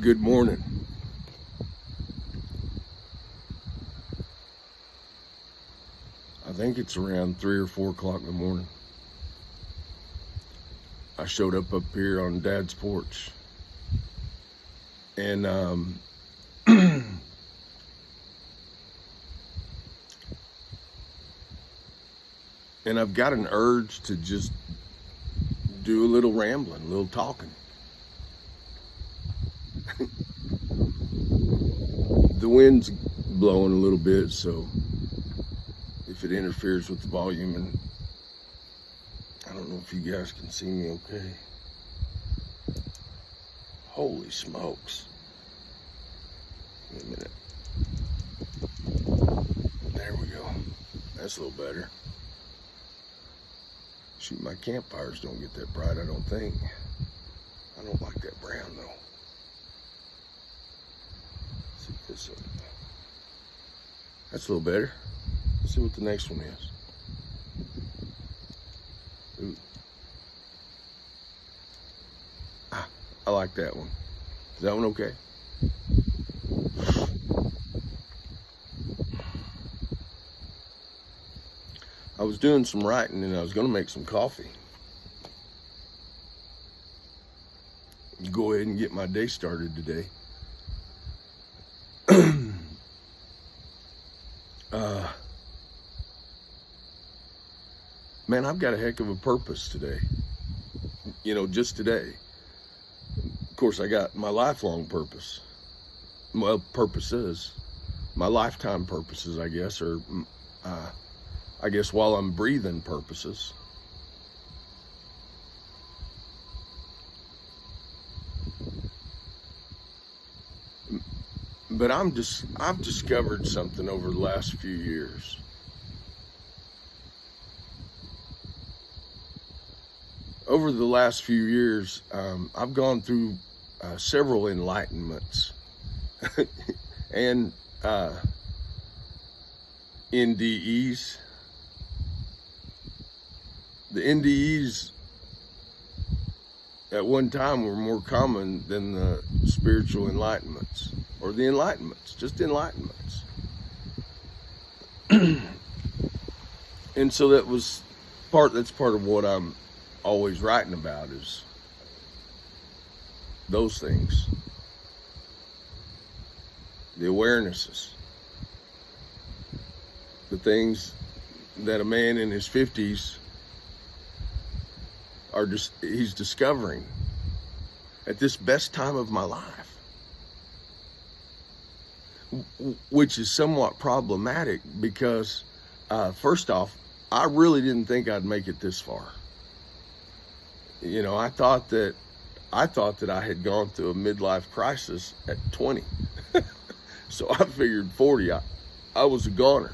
Good morning. I think it's around 3 or 4 o'clock in the morning. I showed up here on Dad's porch, and and I've got an urge to just do a little rambling, a little talking. The wind's blowing a little bit, so if it interferes with the volume, and I don't know if you guys can see me okay. Holy smokes. Wait a minute. There we go. That's a little better. Shoot, my campfires don't get that bright, I don't think. I don't like that brown though. Let's see if this one. That's a little better. Let's see what the next one is. Ooh. I like that one. Is that one okay? I was doing some writing and I was going to make some coffee. Go ahead and get my day started today. Man, I've got a heck of a purpose today. You know, just today. Of course, I got my lifelong purpose. Well, purposes. My lifetime purposes, I guess, or I guess while I'm breathing purposes. But I've discovered something over the last few years. Over the last few years, I've gone through several enlightenments and NDEs. The NDEs at one time were more common than the spiritual enlightenments, or the enlightenments, just enlightenments. And so that's part of what I'm always writing about, is those things, the awarenesses, the things that a man in his 50s he's discovering at this best time of my life, which is somewhat problematic because first off, I really didn't think I'd make it this far. You know, I thought that I had gone through a midlife crisis at 20. So I figured 40, I was a goner.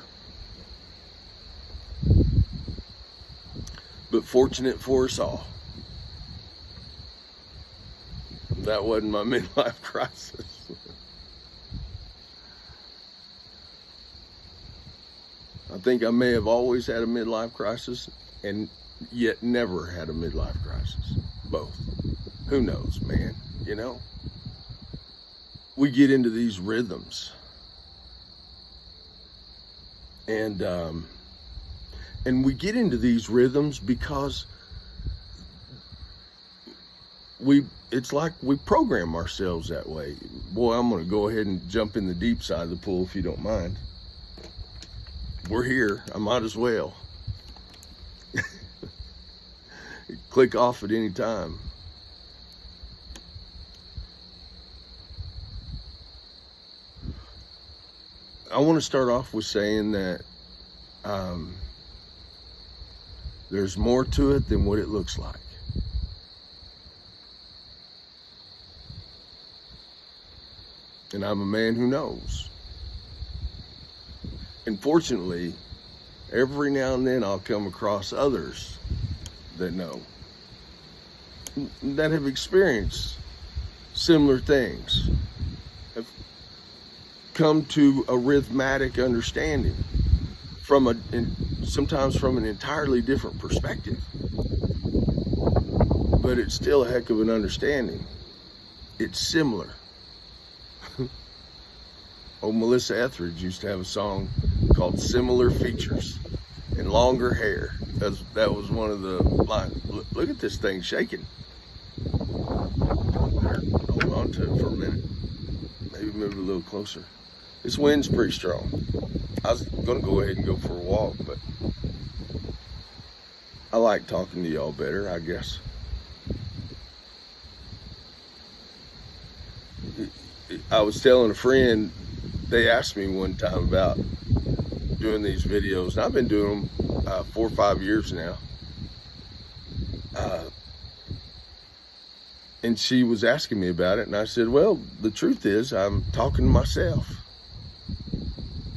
But fortunate for us all, that wasn't my midlife crisis. I think I may have always had a midlife crisis and yet never had a midlife crisis. Both. Who knows, man? You know? We get into these rhythms. And we get into these rhythms because it's like we program ourselves that way. Boy, I'm going to go ahead and jump in the deep side of the pool if you don't mind. We're here. I might as well. Click off at any time. I want to start off with saying that there's more to it than what it looks like. And I'm a man who knows. And fortunately, every now and then I'll come across others that know, that have experienced similar things, have come to a rhythmatic understanding sometimes from an entirely different perspective. But it's still a heck of an understanding. It's similar. Old Melissa Etheridge used to have a song called Similar Features and Longer Hair. That was one of the lines. Look at this thing shaking. Hold on to it for a minute. Maybe move a little closer. This wind's pretty strong. I was going to go ahead and go for a walk, but I like talking to y'all better, I guess. I was telling a friend, they asked me one time about doing these videos, and I've been doing them 4 or 5 years now. And she was asking me about it, and I said, well, the truth is I'm talking to myself.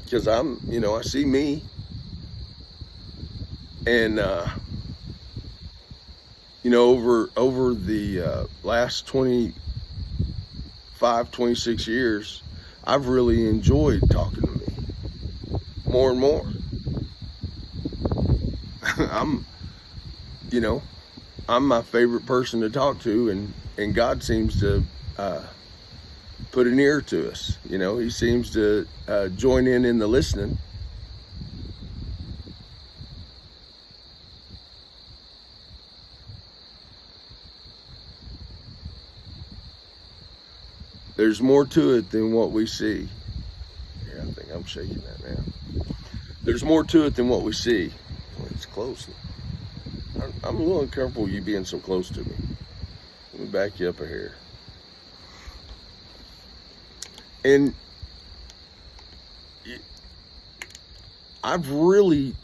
Because I see me. And, over the last 25, 26 years, I've really enjoyed talking to me more and more. I'm my favorite person to talk to, and God seems to put an ear to us. He seems to join in the listening. There's more to it than what we see. Yeah, I think I'm shaking that now. There's more to it than what we see. Well, it's close. I'm a little uncomfortable with you being so close to me. Let me back you up a hair. And I've really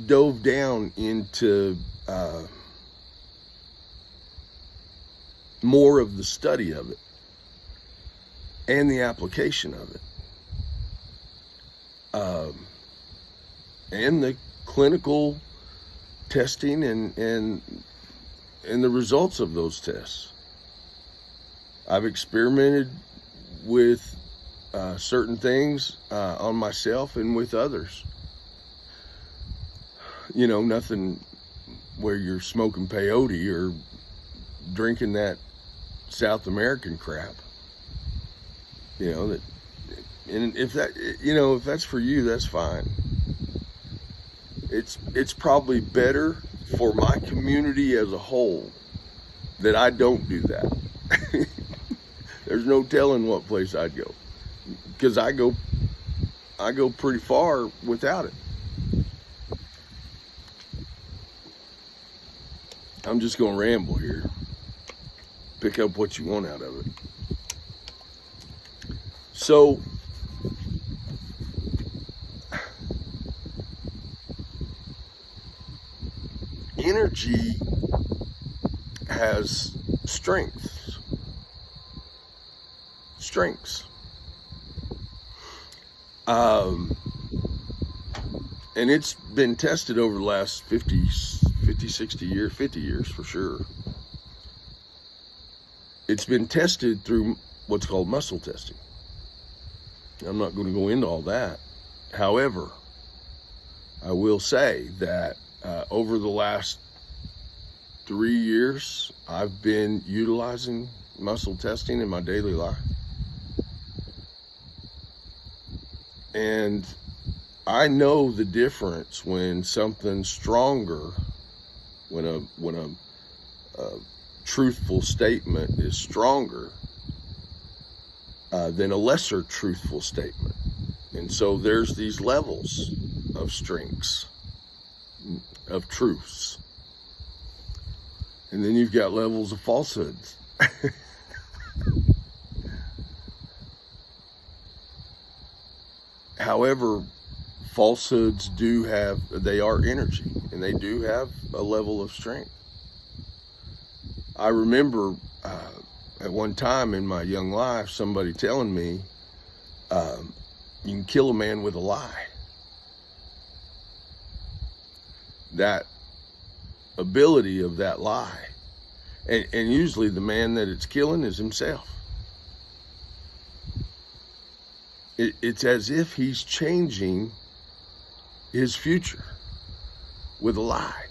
dove down into more of the study of it and the application of it, and the clinical testing and the results of those tests. I've experimented with certain things on myself and with others. Nothing where you're smoking peyote or drinking that South American crap. And if that's for you, that's fine. It's probably better for my community as a whole that I don't do that. There's no telling what place I'd go, because I go pretty far without it. I'm just gonna ramble here. Pick up what you want out of it. So, energy has strengths. And it's been tested over the last 50, 60 years, 50 years for sure. It's been tested through what's called muscle testing. I'm not going to go into all that. However, I will say that over the last 3 years, I've been utilizing muscle testing in my daily life. And I know the difference when something's stronger, when a truthful statement is stronger than a lesser truthful statement. And so there's these levels of strengths, of truths. And then you've got levels of falsehoods. However, falsehoods they are energy, and they do have a level of strength. I remember at one time in my young life, somebody telling me, you can kill a man with a lie. That ability of that lie. And usually the man that it's killing is himself. It's as if he's changing his future with a lie.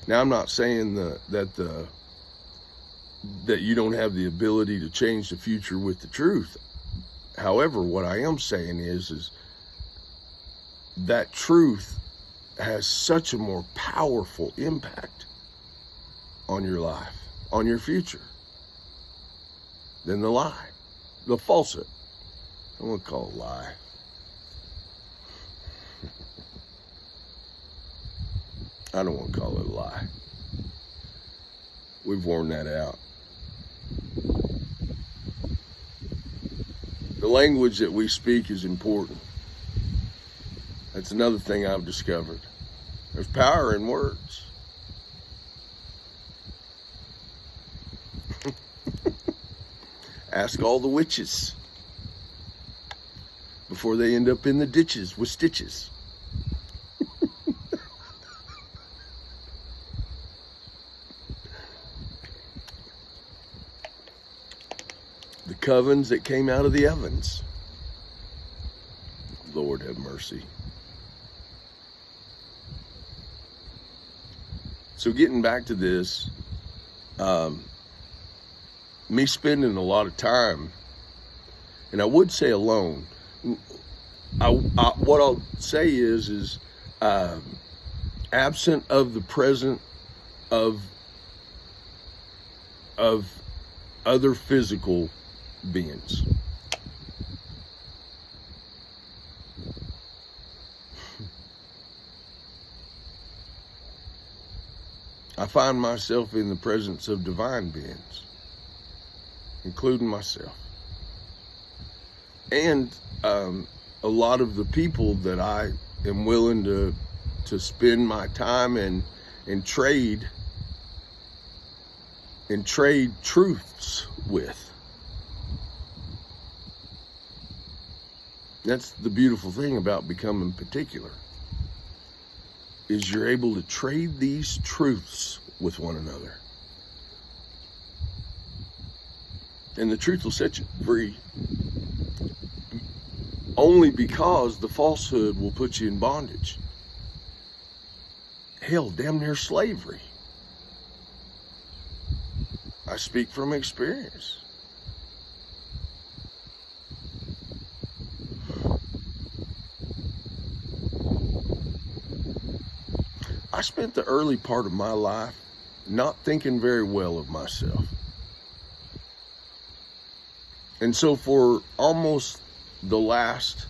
Now, I'm not saying that you don't have the ability to change the future with the truth. However, what I am saying is that truth has such a more powerful impact on your life, on your future, than the lie, the falsehood. I won't call it a lie. I don't want to call it a lie. We've worn that out. The language that we speak is important. That's another thing I've discovered. There's power in words. Ask all the witches before they end up in the ditches with stitches. The covens that came out of the ovens. Lord have mercy. So getting back to this, me spending a lot of time, and I would say alone. What I'll say is absent of the present of other physical beings. I find myself in the presence of divine beings, including myself. And a lot of the people that I am willing to spend my time and trade truths with. That's the beautiful thing about becoming particular, is you're able to trade these truths with one another. And the truth will set you free, only because the falsehood will put you in bondage. Hell, damn near slavery. I speak from experience. I spent the early part of my life not thinking very well of myself. And so for almost the last,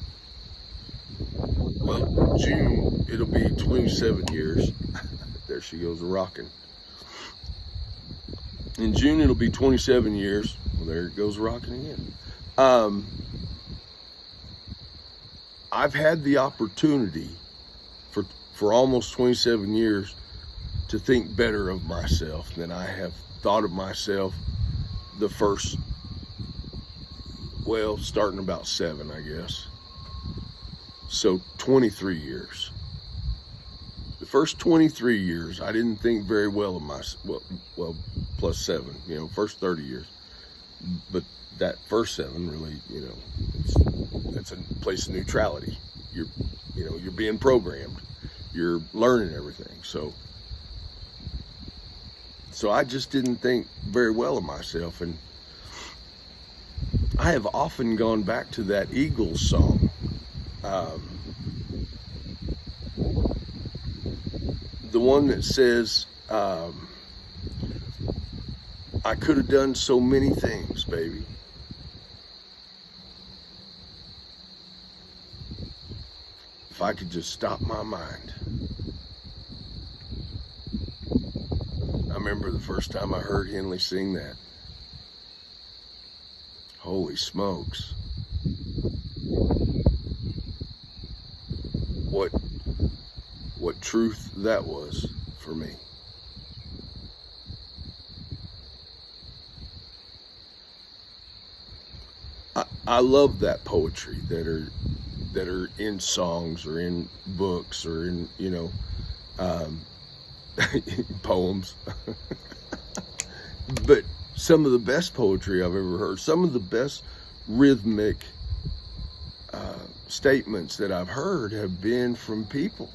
June, it'll be 27 years. There she goes rocking. In June, it'll be 27 years. Well, there it goes rocking again. I've had the opportunity for almost 27 years to think better of myself than I have thought of myself the first, starting about 7, I guess. So 23 years. The first 23 years, I didn't think very well of myself. Well, plus 7, first 30 years. But that first 7 really, that's a place of neutrality. You're being programmed. You're learning everything. So I just didn't think very well of myself. And I have often gone back to that Eagles song. The one that says, I could have done so many things, baby. If I could just stop my mind. I remember the first time I heard Henley sing that. Holy smokes. What truth that was for me. I love that poetry that are in songs or in books or in poems. But some of the best poetry I've ever heard, some of the best rhythmic statements that I've heard have been from people.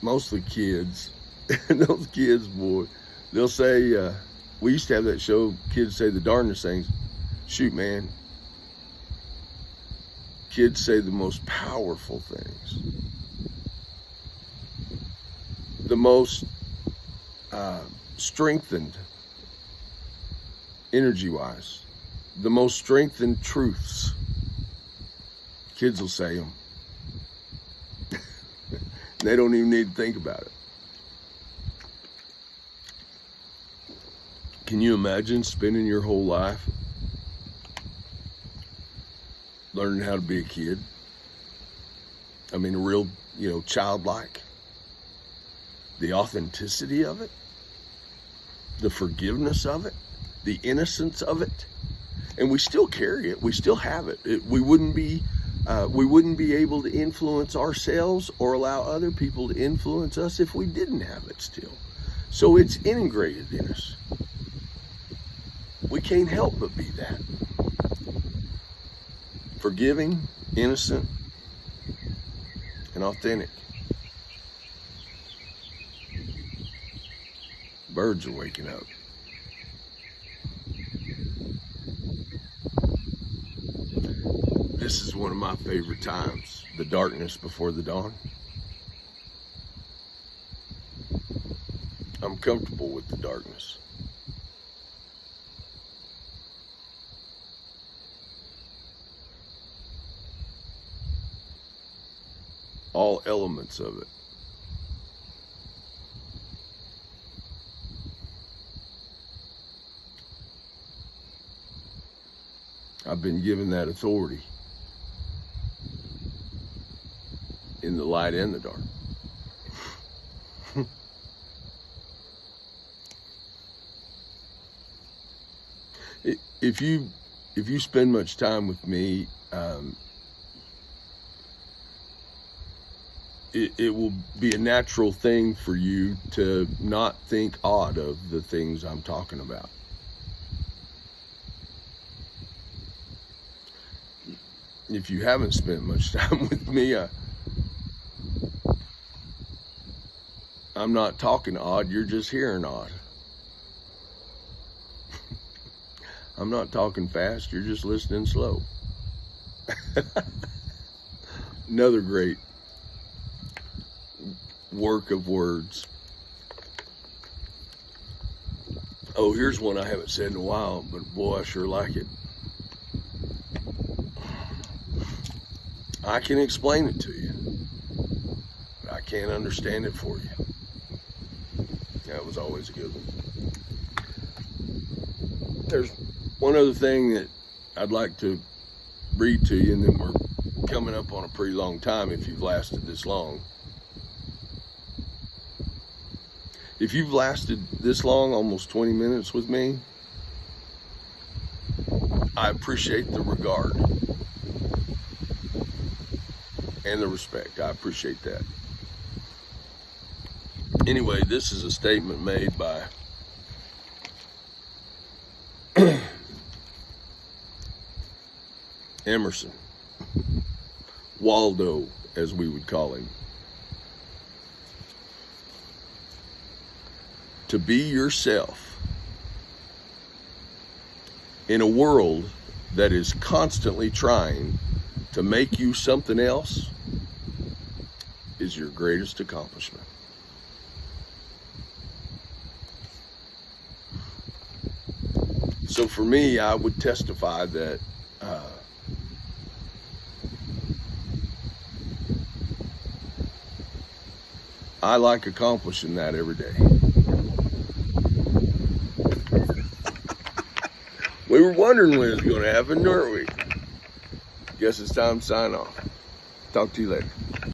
Mostly kids. And those kids, boy, they'll say, We used to have that show, kids say the darndest things. Shoot, man. Kids say the most powerful things. The most strengthened, energy-wise. The most strengthened truths. Kids will say them. They don't even need to think about it. Can you imagine spending your whole life learning how to be a kid? I mean, a real, childlike. The authenticity of it, the forgiveness of it, the innocence of it, and we still carry it. We still have it. We wouldn't be able to influence ourselves or allow other people to influence us if we didn't have it still. So it's integrated in us. We can't help but be that. Forgiving, innocent, and authentic. Birds are waking up. This is one of my favorite times, the darkness before the dawn. I'm comfortable with the darkness. All elements of it. I've been given that authority in the light and the dark. If you spend much time with me, it will be a natural thing for you to not think odd of the things I'm talking about. If you haven't spent much time with me, I'm not talking odd, you're just hearing odd. I'm not talking fast, you're just listening slow. Another great work of words. Oh, here's one I haven't said in a while, but boy, I sure like it. I can explain it to you, but I can't understand it for you. That was always a good one. There's one other thing that I'd like to read to you, and then we're coming up on a pretty long time if you've lasted this long. If you've lasted this long, almost 20 minutes with me, I appreciate the regard and the respect. I appreciate that. Anyway, this is a statement made by Emerson, Waldo, as we would call him. To be yourself in a world that is constantly trying to make you something else is your greatest accomplishment. So for me, I would testify that I like accomplishing that every day. We were wondering when it was going to happen, weren't we? Guess it's time to sign off. Talk to you later.